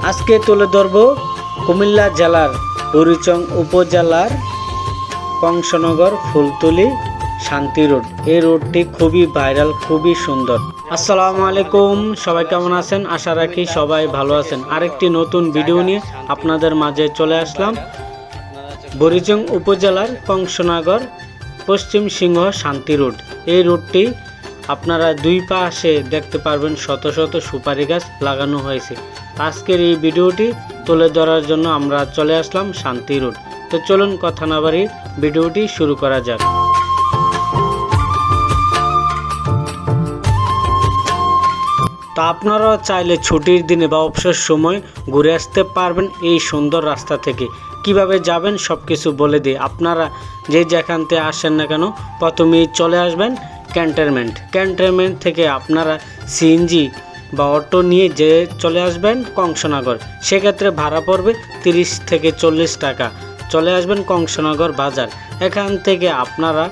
আজকে তুলে ধরব কুমিল্লা জেলার বুড়িচং উপজেলার কংসনগর ফুলতলি শান্তি রোড। এই রোডটি খুবই ভাইরাল, খুবই সুন্দর। আসসালামু আলাইকুম, সবাই কেমন আছেন? আশা রাখি সবাই ভালো আছেন। আরেকটি নতুন ভিডিও নিয়ে আপনাদের মাঝে চলে আসলাম। বুড়িচং উপজেলার কংসনগর পশ্চিম সিংহ শান্তি রোড। এই রোডটি আপনারা দুই পাশে দেখতে পারবেন শত শত সুপারি গাছ লাগানো হয়েছে। আজকের এই ভিডিওটি তুলে ধরার জন্য আমরা চলে আসলাম শান্তি রোড। তো চলুন কথা না বাড়িয়ে ভিডিওটি শুরু করা যাক। তো আপনারাও চাইলে ছুটির দিনে বা অবসর সময় ঘুরে আসতে পারবেন এই সুন্দর রাস্তা থেকে। কিভাবে যাবেন সব কিছু বলে দিই। আপনারা যে যেখান থেকে আসেন না কেন, প্রথমেই চলে আসবেন ক্যান্টনমেন্ট থেকে আপনারা সিএনজি বা অটো নিয়ে যে চলে আসবেন কংসনগর। সেক্ষেত্রে ভাড়া পড়বে 30 থেকে 40 টাকা। চলে আসবেন কংসনগর বাজার। এখান থেকে আপনারা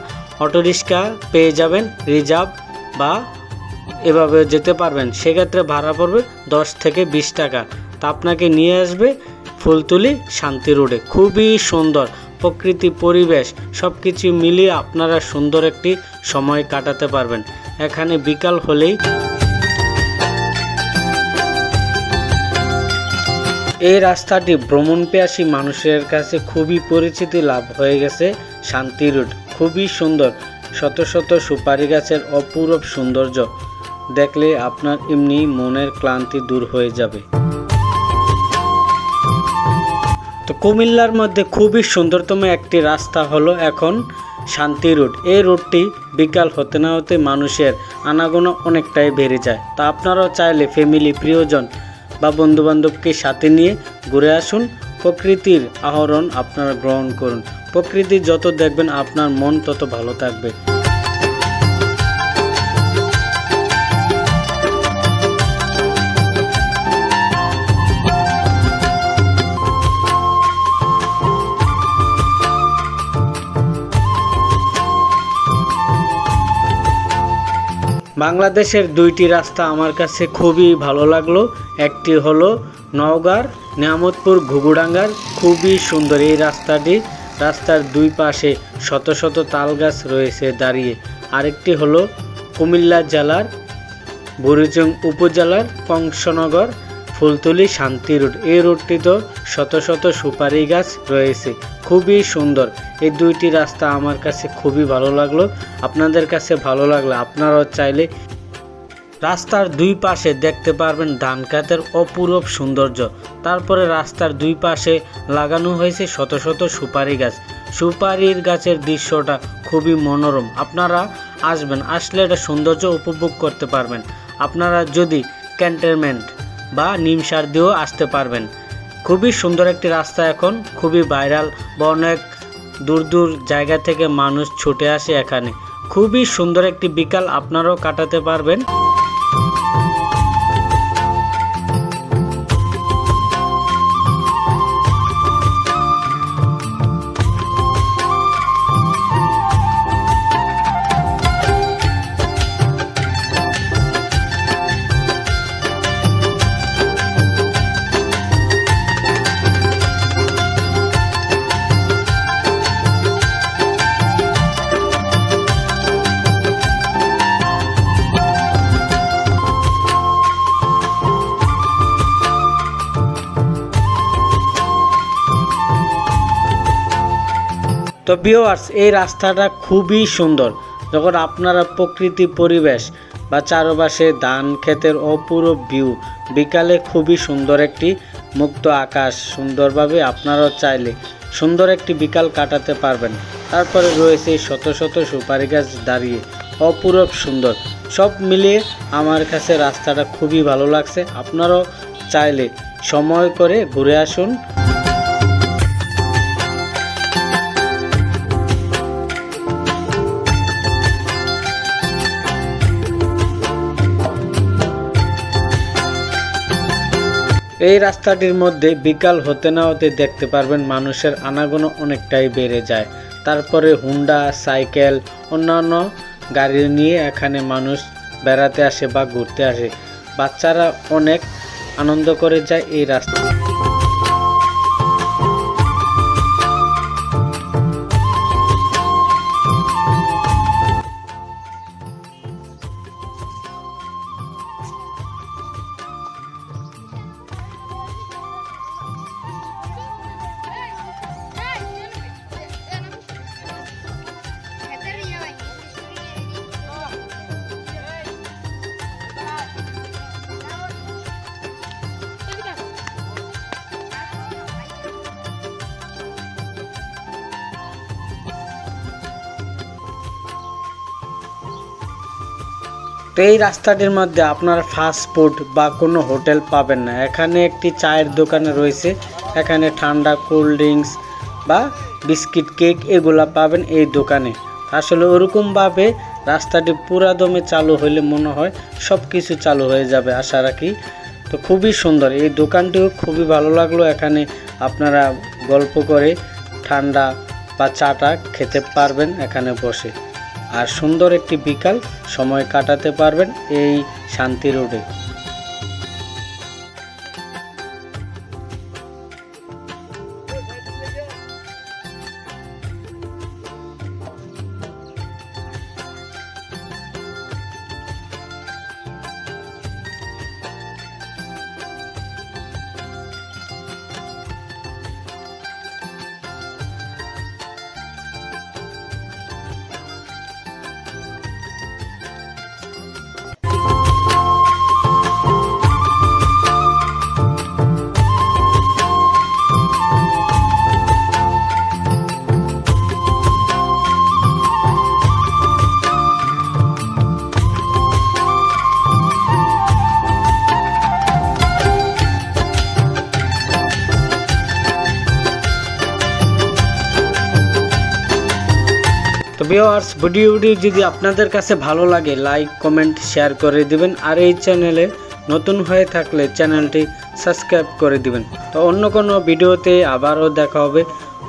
অটোরিক্সা পেয়ে যাবেন রিজার্ভ বা এভাবে যেতে পারবেন। সেক্ষেত্রে ভাড়া পড়বে 10 থেকে 20 টাকা। তা আপনাকে নিয়ে আসবে ফুলতলি শান্তি রোডে। খুবই সুন্দর প্রকৃতি, পরিবেশ সব কিছু মিলিয়ে আপনারা সুন্দর একটি সময় কাটাতে পারবেন। এখানে বিকাল হলেই এই রাস্তাটি ভ্রমণপিয়াসী মানুষের কাছে খুবই পরিচিতি লাভ হয়ে গেছে। শান্তি রোড খুবই সুন্দর, শত শত সুপারি গাছের অপূরব সৌন্দর্য দেখলে আপনার এমনি মনের ক্লান্তি দূর হয়ে যাবে। তো কুমিল্লার মধ্যে খুবই সুন্দরতম একটি রাস্তা হলো এখন শান্তি রোড। এই রোডটি বিকাল হতে না হতে মানুষের আনাগোনা অনেকটাই বেড়ে যায়। তা আপনারাও চাইলে ফ্যামিলি, প্রিয়জন বা বন্ধুবান্ধবকে সাথে নিয়ে ঘুরে আসুন। প্রকৃতির আহরণ আপনারা গ্রহণ করুন। প্রকৃতি যত দেখবেন আপনার মন তত ভালো থাকবে। বাংলাদেশের দুইটি রাস্তা আমার কাছে খুবই ভালো লাগলো। একটি হলো নওগাঁর নিয়ামতপুর ঘুঘুডাঙ্গার, খুবই সুন্দর এই রাস্তাটি। রাস্তার দুই পাশে শত শত তাল গাছ রয়েছে দাঁড়িয়ে। আরেকটি হলো কুমিল্লা জেলার বুড়িচং উপজেলার কংসনগর ফুলতলি শান্তি রোড। এই রোডটিতে শত শত সুপারি গাছ রয়েছে, খুবই সুন্দর। এই দুইটি রাস্তা আমার কাছে খুবই ভালো লাগলো। আপনাদের কাছে ভালো লাগলে আপনারাও চাইলে রাস্তার দুই পাশে দেখতে পারবেন ধান ক্ষেতের অপূরব সৌন্দর্য। তারপরে রাস্তার দুই পাশে লাগানো হয়েছে শত শত সুপারি গাছ। সুপারির গাছের দৃশ্যটা খুবই মনোরম। আপনারা আসবেন, আসলে এটা সৌন্দর্য উপভোগ করতে পারবেন। আপনারা যদি ক্যান্টনমেন্ট বা নিমসার দিয়েও আসতে পারবেন। খুবই সুন্দর একটি রাস্তা, এখন খুবই ভাইরাল বা অনেক দূর দূর জায়গা থেকে মানুষ ছুটে আসে এখানে। খুবই সুন্দর একটি বিকাল আপনারাও কাটাতে পারবেন। তো ভিউয়ার্স, এই রাস্তাটা খুবই সুন্দর। যখন আপনারা প্রকৃতি, পরিবেশ বা চারপাশে ধান ক্ষেতের অপূরব ভিউ, বিকালে খুবই সুন্দর একটি মুক্ত আকাশ, সুন্দরভাবে আপনারাও চাইলে সুন্দর একটি বিকাল কাটাতে পারবেন। তারপরে রয়েছে শত শত সুপারি গাছ দাঁড়িয়ে, অপূরব সুন্দর। সব মিলিয়ে আমার কাছে রাস্তাটা খুবই ভালো লাগছে। আপনারাও চাইলে সময় করে ঘুরে আসুন। এই রাস্তাটির মধ্যে বিকাল হতে না হতে দেখতে পারবেন মানুষের আনাগোনা অনেকটাই বেড়ে যায়। তারপরে হুন্ডা, সাইকেল, অন্যান্য গাড়ি নিয়ে এখানে মানুষ বেড়াতে আসে বা ঘুরতে আসে। বাচ্চারা অনেক আনন্দ করে যায় এই রাস্তা। তো এই রাস্তাটির মধ্যে আপনার ফাস্ট ফুড বা কোনো হোটেল পাবেন না। এখানে একটি চায়ের দোকানে রয়েছে, এখানে ঠান্ডা কোল্ড ড্রিঙ্কস বা বিস্কিট কেক এগুলা পাবেন এই দোকানে। আসলে ওরকমভাবে রাস্তাটি পুরা দমে চালু হলে মনে হয় সব কিছু চালু হয়ে যাবে আশা রাখি। তো খুবই সুন্দর এই দোকানটিও খুবই ভালো লাগলো। এখানে আপনারা গল্প করে ঠান্ডা বা চাটা খেতে পারবেন এখানে বসে, আর সুন্দর একটি বিকাল সময় কাটাতে পারবেন এই শান্তি রোডে। তো ভিউয়ার্স, ভিডিওটি যদি আপনাদের কাছে ভালো লাগে লাইক কমেন্ট শেয়ার করে দিবেন, আর এই চ্যানেলে নতুন হয়ে থাকলে চ্যানেলটি সাবস্ক্রাইব করে দিবেন। তো অন্য কোনো ভিডিওতে আবারও দেখা হবে।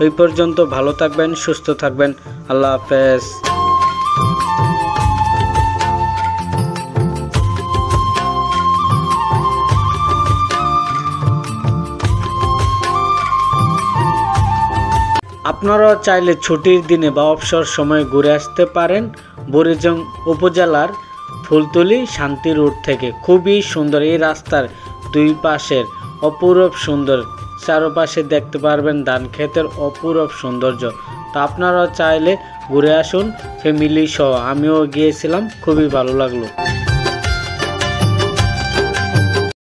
ওই পর্যন্ত ভালো থাকবেন, সুস্থ থাকবেন। আল্লাহ হাফেজ। আপনারা চাইলে ছুটির দিনে বা অবসর সময়ে ঘুরে আসতে পারেন বুড়িজং উপজেলার ফুলতলি শান্তি রোড থেকে। খুবই সুন্দর এই রাস্তার দুই পাশের অপূরব সুন্দর, চারপাশে দেখতে পারবেন ধান ক্ষেতের অপূরব সৌন্দর্য। তো আপনারা চাইলে ঘুরে আসুন ফ্যামিলি সহ। আমিও গিয়েছিলাম, খুবই ভালো লাগলো।